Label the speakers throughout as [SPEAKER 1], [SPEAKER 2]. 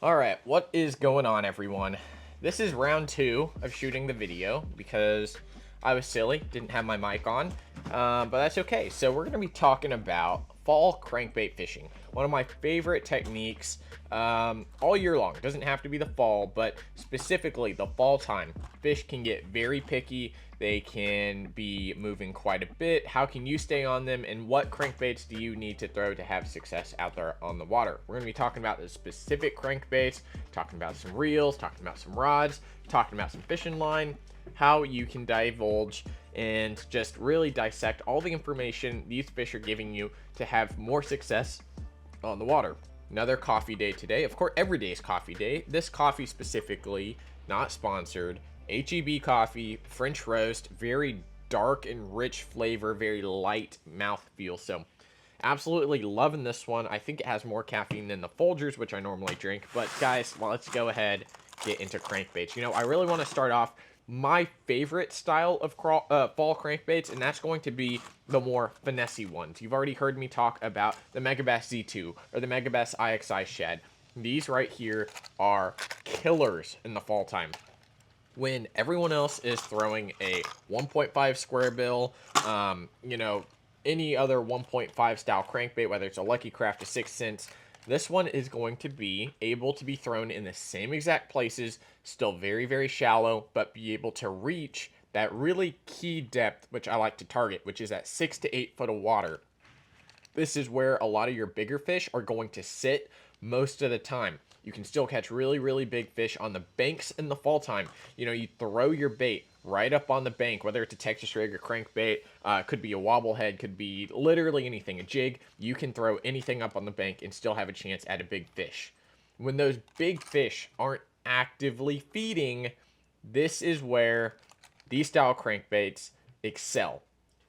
[SPEAKER 1] All right, what is going on, everyone? This is round two of shooting the video because I was silly, didn't have my mic on, but that's okay. So we're going to be talking about fall crankbait fishing, one of my favorite techniques all year long. It doesn't have to be the fall, but specifically the fall time. Fish can get very picky. They can be moving quite a bit. How can you stay on them, and what crankbaits do you need to throw to have success out there on the water? We're going to be talking about the specific crankbaits, talking about some reels, talking about some rods, talking about some fishing line, how you can divulge and just really dissect all the information these fish are giving you to have more success on the water. Another coffee day today. Of course, every day is coffee day. This coffee specifically, not sponsored. HEB coffee, French roast, very dark and rich flavor, very light mouthfeel. So absolutely loving this one. I think it has more caffeine than the Folgers, which I normally drink. But guys, well, let's go ahead, get into crankbaits. You know, I really want to start off my favorite style of fall crankbaits, and that's going to be the more finessey ones. You've already heard me talk about the Megabass Z2 or the Megabass IXI Shad. These right here are killers in the fall time, when everyone else is throwing a 1.5 square bill, you know, any other 1.5 style crankbait, whether it's a Lucky Craft, a 6 cents. This one is going to be able to be thrown in the same exact places, still very, very shallow, but be able to reach that really key depth, which I like to target, which is at 6 to 8 foot of water. This is where a lot of your bigger fish are going to sit most of the time. You can still catch really, really big fish on the banks in the fall time. You know, you throw your bait right up on the bank, whether it's a Texas rig or crankbait, could be a wobblehead, could be literally anything, a jig. You can throw anything up on the bank and still have a chance at a big fish. When those big fish aren't actively feeding, this is where these style crankbaits excel.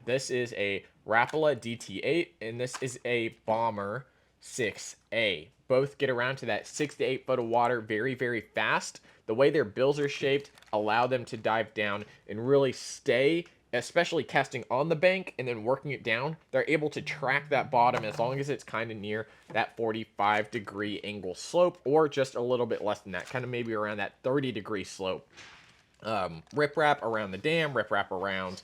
[SPEAKER 1] This is a Rapala DT8, and this is a Bomber 6A. Both get around to that 6 to 8 foot of water very, very fast. The way their bills are shaped allow them to dive down and really stay, especially casting on the bank and then working it down. They're able to track that bottom as long as it's kind of near that 45-degree angle slope, or just a little bit less than that, kind of maybe around that 30-degree slope. Riprap around the dam, riprap around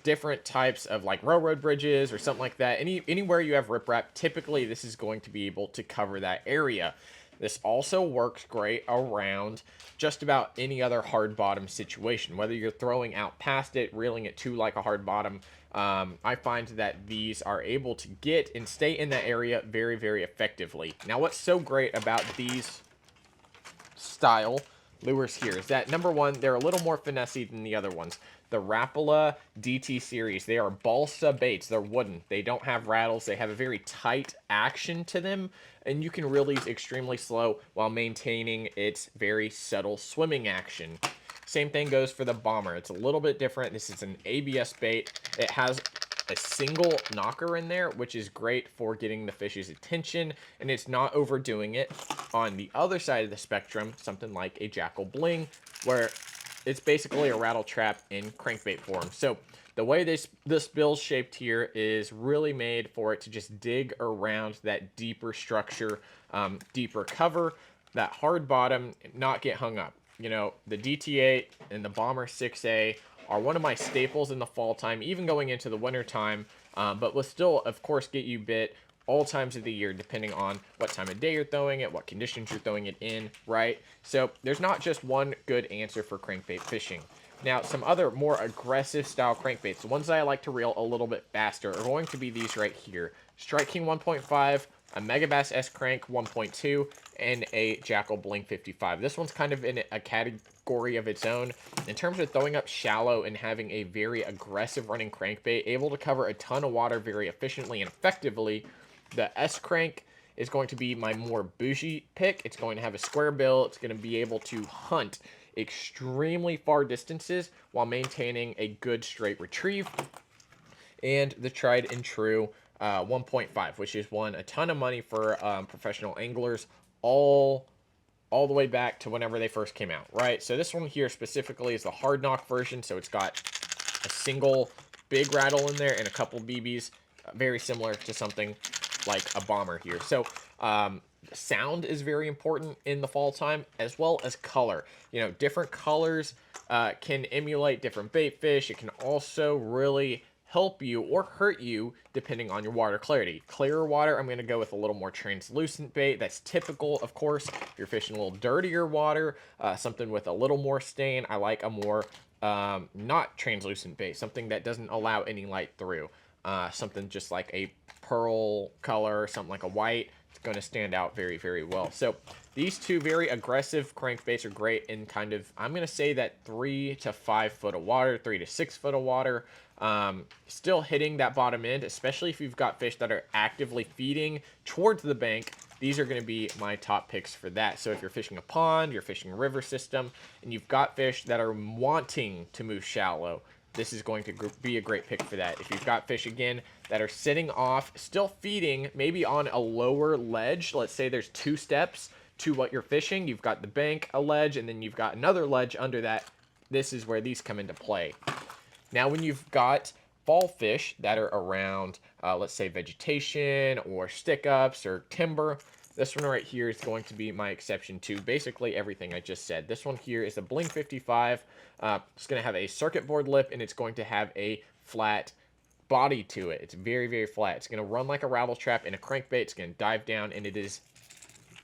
[SPEAKER 1] different types of like railroad bridges or something like that. Anywhere you have riprap, typically this is going to be able to cover that area. This also works great around just about any other hard bottom situation, whether you're throwing out past it, reeling it to like a hard bottom. I find that these are able to get and stay in that area very, very effectively. Now, what's so great about these style lures here is that, number one, they're a little more finessey than the other ones. The Rapala DT series, they are balsa baits. They're wooden. They don't have rattles. They have a very tight action to them, and you can reel these extremely slow while maintaining its very subtle swimming action. Same thing goes for the Bomber. It's a little bit different. This is an ABS bait. It has a single knocker in there, which is great for getting the fish's attention, and it's not overdoing it. On the other side of the spectrum, something like a Jackal Bling, where it's basically a rattle trap in crankbait form. So the way this bill's shaped here is really made for it to just dig around that deeper structure, deeper cover, that hard bottom, not get hung up. You know, the DT8 and the Bomber 6A are one of my staples in the fall time, even going into the winter time, but will still, of course, get you bit all times of the year, depending on what time of day you're throwing it, what conditions you're throwing it in, right? So there's not just one good answer for crankbait fishing. Now, some other more aggressive style crankbaits, the ones that I like to reel a little bit faster, are going to be these right here. Strike King 1.5, a Megabass S Crank 1.2, and a Jackal Bling 55. This one's kind of in a category of its own. In terms of throwing up shallow and having a very aggressive running crankbait, able to cover a ton of water very efficiently and effectively, the S Crank is going to be my more bougie pick. It's going to have a square bill. It's going to be able to hunt extremely far distances while maintaining a good straight retrieve. And the tried and true 1.5, which is won a ton of money for professional anglers all the way back to whenever they first came out, right? So this one here specifically is the hard knock version. So it's got a single big rattle in there and a couple BBs, very similar to something like a Bomber here. So sound is very important in the fall time, as well as color. You know, different colors can emulate different bait fish. It can also really help you or hurt you depending on your water clarity. Clearer water, I'm going to go with a little more translucent bait. That's typical, of course. If you're fishing a little dirtier water, something with a little more stain, I like a more not translucent bait, something that doesn't allow any light through. Something just like a pearl color, something like a white. It's going to stand out very, very well. So these two very aggressive crankbaits are great in kind of, I'm going to say that 3 to 5 foot of water, 3 to 6 foot of water. Still hitting that bottom end, especially if you've got fish that are actively feeding towards the bank. These are going to be my top picks for that. So if you're fishing a pond, you're fishing a river system, and you've got fish that are wanting to move shallow, this is going to be a great pick for that. If you've got fish, again, that are sitting off, still feeding, maybe on a lower ledge, let's say there's 2 steps to what you're fishing. You've got the bank, a ledge, and then you've got another ledge under that. This is where these come into play. Now, when you've got fall fish that are around, let's say, vegetation or stick-ups or timber, this one right here is going to be my exception to basically everything I just said. This one here is a Bling 55. It's going to have a circuit board lip, and it's going to have a flat body to it. It's very, very flat. It's going to run like a rattle trap in a crankbait. It's going to dive down, and it is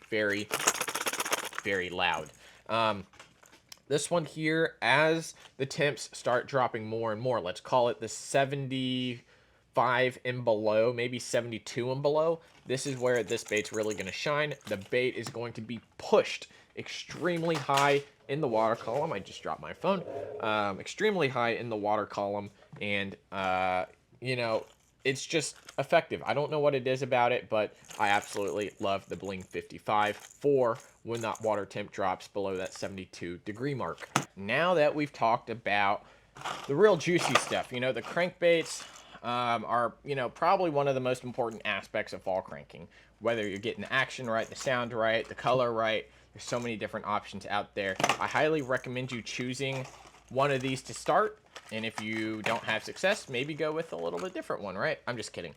[SPEAKER 1] very, very loud. This one here, as the temps start dropping more and more, let's call it the 75 and below, maybe 72 and below, this is where this bait's really going to shine. The bait is going to be pushed extremely high in the water column. I just dropped my phone. Extremely high in the water column, and, you know, it's just effective. I don't know what it is about it, but I absolutely love the Bling 55 for when that water temp drops below that 72-degree mark. Now that we've talked about the real juicy stuff, you know, the crankbaits are, you know, probably one of the most important aspects of fall cranking. Whether you're getting the action right, the sound right, the color right, there's so many different options out there. I highly recommend you choosing one of these to start. And if you don't have success, maybe go with a little bit different one, right? I'm just kidding.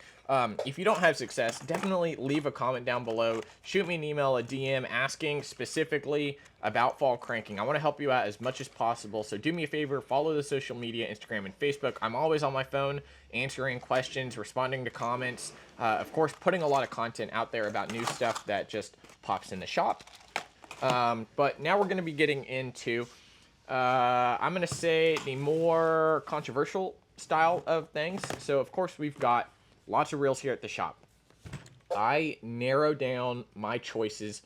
[SPEAKER 1] If you don't have success, definitely leave a comment down below. Shoot me an email, a DM, asking specifically about fall cranking. I want to help you out as much as possible. So do me a favor, follow the social media, Instagram and Facebook. I'm always on my phone answering questions, responding to comments. Of course, putting a lot of content out there about new stuff that just pops in the shop. But now we're going to be getting into... I'm going to say the more controversial style of things. So, of course, we've got lots of reels here at the shop. I narrow down my choices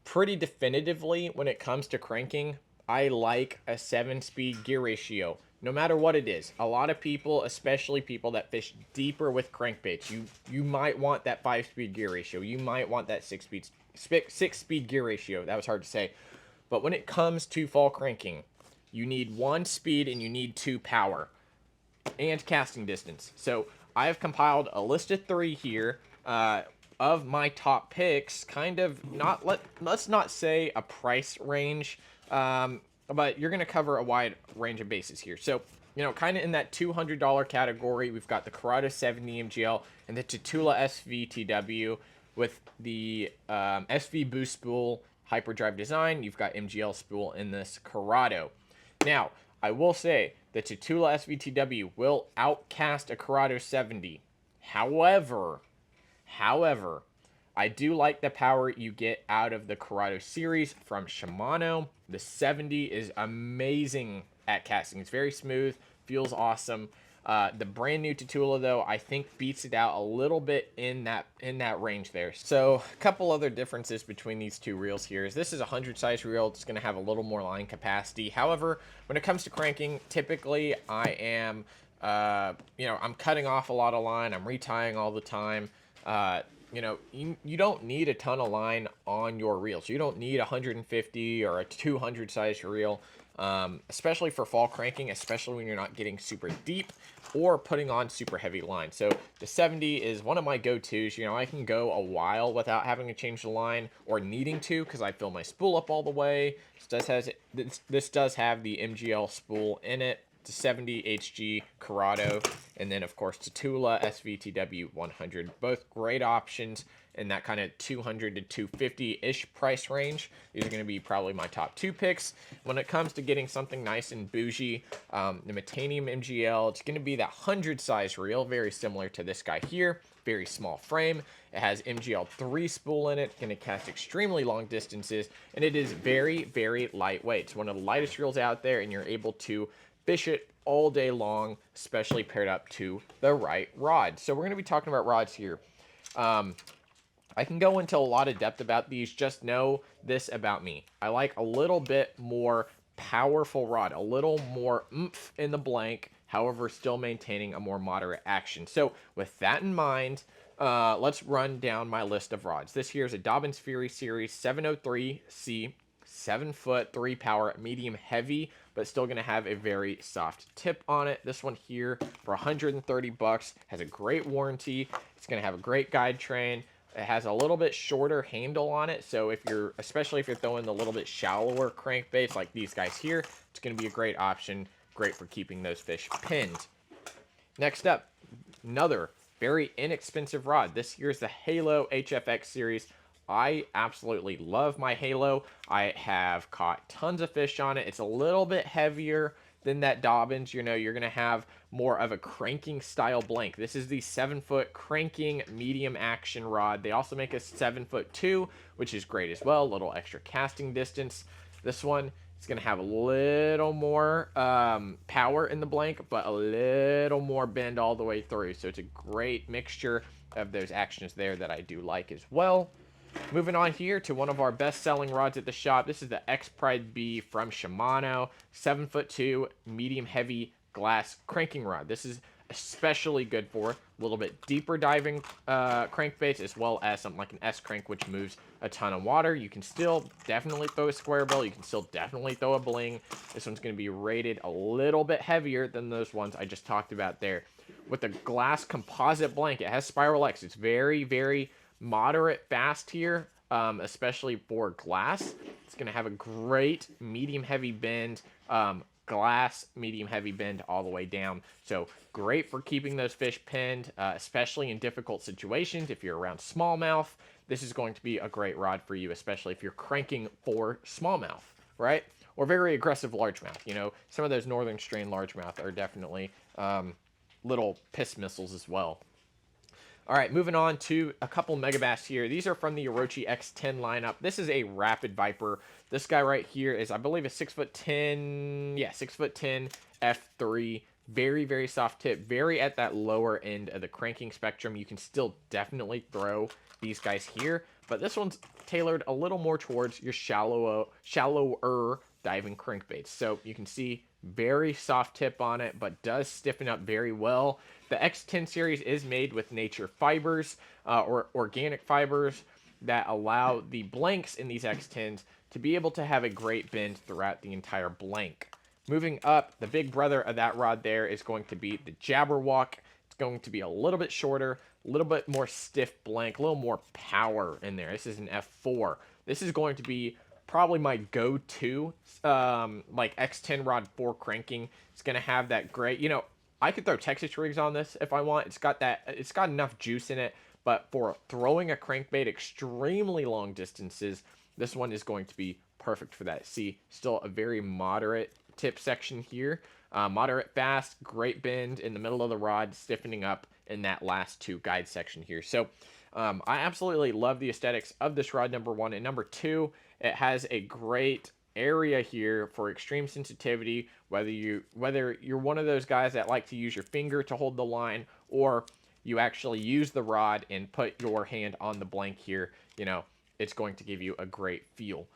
[SPEAKER 1] pretty definitively when it comes to cranking. I like a 7-speed gear ratio, no matter what it is. A lot of people, especially people that fish deeper with crankbaits, you might want that 5-speed gear ratio. You might want that 6-speed gear ratio. That was hard to say. But when it comes to fall cranking, you need 1 speed and you need 2 power and casting distance. So I have compiled a list of 3 here of my top picks. Kind of not let's not say a price range, but you're going to cover a wide range of bases here. So, you know, kind of in that $200 category, we've got the Corrado 70 MGL and the Tatula SVTW with the SV Boost Spool Hyperdrive design. You've got MGL spool in this Corrado. Now, I will say the Tatula SVTW will outcast a Corrado 70. However, I do like the power you get out of the Corrado series from Shimano. The 70 is amazing at casting. It's very smooth, feels awesome. The brand new Tatula, though, I think beats it out a little bit in that range there. So a couple other differences between these two reels here is this is a 100 size reel. It's going to have a little more line capacity. However, when it comes to cranking, typically I am, you know, I'm cutting off a lot of line. I'm retying all the time. You know, you don't need a ton of line on your reels. You don't need a 150 or a 200 size reel. Especially for fall cranking, especially when you're not getting super deep or putting on super heavy line. So the 70 is one of my go-tos. You know, I can go a while without having to change the line or needing to because I fill my spool up all the way. This does have the MGL spool in it. It's a 70 HG Corrado, and then of course Tatula SVTW 100. Both great options. in that kind of 200 to 250-ish price range. These are going to be probably my top 2 picks. When it comes to getting something nice and bougie, the Metanium MGL, it's going to be that 100 size reel, very similar to this guy here. Very small frame. It has MGL 3 spool in it, going to cast extremely long distances, and it is very, very lightweight. It's one of the lightest reels out there, and you're able to fish it all day long, especially paired up to the right rod. So we're going to be talking about rods here. I can go into a lot of depth about these. Just know this about me. I like a little bit more powerful rod, a little more oomph in the blank, however, still maintaining a more moderate action. So with that in mind, let's run down my list of rods. This here is a Dobyns Fury Series 703C, 7-foot, 3 power, medium heavy, but still going to have a very soft tip on it. This one here for 130 bucks has a great warranty. It's going to have a great guide train. It has a little bit shorter handle on it, so if you're, especially if you're throwing the little bit shallower crankbaits like these guys here, it's going to be a great option. Great for keeping those fish pinned. Next up, another very inexpensive rod. This here's the Halo HFX series. I absolutely love my Halo. I have caught tons of fish on it. It's a little bit heavier than that Dobyns. You know, you're going to have more of a cranking style blank. This is the 7-foot cranking medium action rod. They also make a 7-foot 2, which is great as well. A little extra casting distance. This one is going to have a little more power in the blank, but a little more bend all the way through. So it's a great mixture of those actions there that I do like as well. Moving on here to one of our best-selling rods at the shop. This is the X-Pride B from Shimano, 7-foot 2, medium heavy glass cranking rod. This is especially good for a little bit deeper diving crankbaits, as well as something like an S-crank, which moves a ton of water. You can still definitely throw a square bill. You can still definitely throw a bling. This one's going to be rated a little bit heavier than those ones I just talked about there. With the glass composite blank, it has Spiral X. It's very, very moderate fast here, especially for glass. It's going to have a great medium heavy bend, glass medium heavy bend all the way down. So great for keeping those fish pinned, especially in difficult situations. If you're around smallmouth, this is going to be a great rod for you, especially if you're cranking for smallmouth, right? Or very aggressive largemouth. You know, some of those northern strain largemouth are definitely little piss missiles as well. All right, moving on to a couple megabass here. These are from the Orochi X10 lineup. This is a Rapid Viper. This guy right here is, I believe, a 6'10", yeah, 6'10" F3. Very, very soft tip. Very at that lower end of the cranking spectrum. You can still definitely throw these guys here, but this one's tailored a little more towards your shallower diving crankbaits. So you can see very soft tip on it, but does stiffen up very well. The X10 series is made with nature fibers, or organic fibers, that allow the blanks in these X10s to be able to have a great bend throughout the entire blank. Moving up, the big brother of that rod there is going to be the Jabberwock. It's going to be a little bit shorter, a little bit more stiff blank, a little more power in there. This is an F4. This is going to be probably my go-to like X10 rod for cranking. It's going to have that great, you know, I could throw Texas rigs on this if I want. It's got enough juice in it, but for throwing a crankbait extremely long distances, this one is going to be perfect for that. See, still a very moderate tip section here. Moderate fast, great bend in the middle of the rod, stiffening up in that last 2 guide section here. So I absolutely love the aesthetics of this rod, number 1. And number 2, it has a great area here for extreme sensitivity, whether you're one of those guys that like to use your finger to hold the line, or you actually use the rod and put your hand on the blank here. You know, it's going to give you a great feel.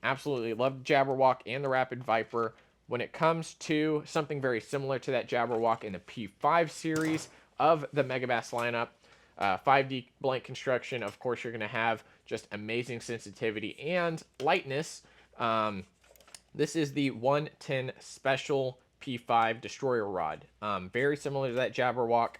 [SPEAKER 1] Absolutely love the Jabberwock and the Rapid Viper. When it comes to something very similar to that Jabberwock in the P5 series of the Megabass lineup, 5D blank construction, of course, you're going to have just amazing sensitivity and lightness. This is the 110 Special P5 Destroyer Rod. Very similar to that Jabberwock.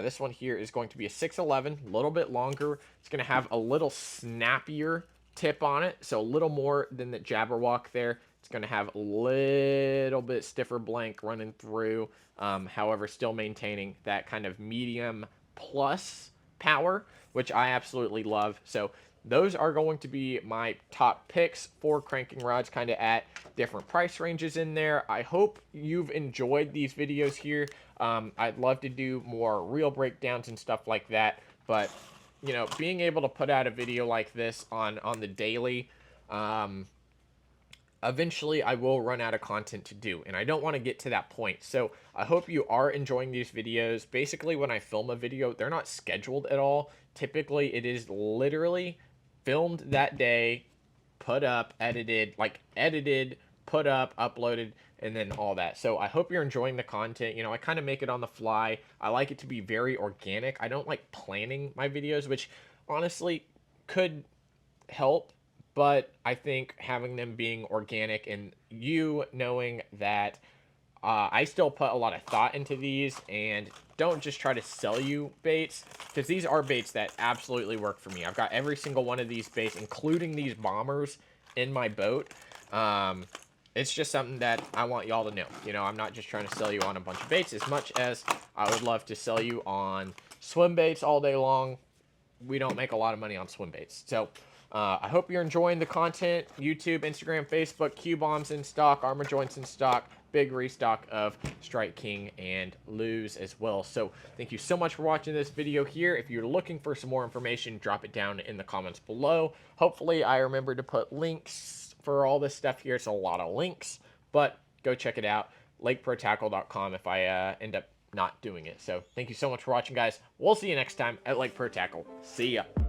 [SPEAKER 1] This one here is going to be a 6'11", a little bit longer. It's going to have a little snappier tip on it, so a little more than the Jabberwock there. It's going to have a little bit stiffer blank running through, however, still maintaining that kind of medium plus power, which I absolutely love. So those are going to be my top picks for cranking rods, kind of at different price ranges in there. I hope you've enjoyed these videos here. I'd love to do more reel breakdowns and stuff like that, but you know, being able to put out a video like this on the daily, eventually I will run out of content to do, and I don't want to get to that point. So I hope you are enjoying these videos. Basically, when I film a video, they're not scheduled at all. Typically, it is literally filmed that day, put up, edited, put up, uploaded, and then all that. So I hope you're enjoying the content. You know, I kind of make it on the fly. I like it to be very organic. I don't like planning my videos, which honestly could help, but I think having them being organic and you knowing that I still put a lot of thought into these and don't just try to sell you baits, because these are baits that absolutely work for me. I've got every single one of these baits, including these bombers, in my boat. It's just something that I want y'all to know. You know, I'm not just trying to sell you on a bunch of baits as much as I would love to sell you on swim baits all day long. We don't make a lot of money on swim baits. So I hope you're enjoying the content. YouTube, Instagram, Facebook, Q-bombs in stock, armor joints in stock, big restock of Strike King and Lose as well. So thank you so much for watching this video here. If you're looking for some more information, drop it down in the comments below. Hopefully I remember to put links for all this stuff here. It's a lot of links, but go check it out. LakeProTackle.com if I end up not doing it. So thank you so much for watching, guys. We'll see you next time at Lake Pro Tackle. See ya.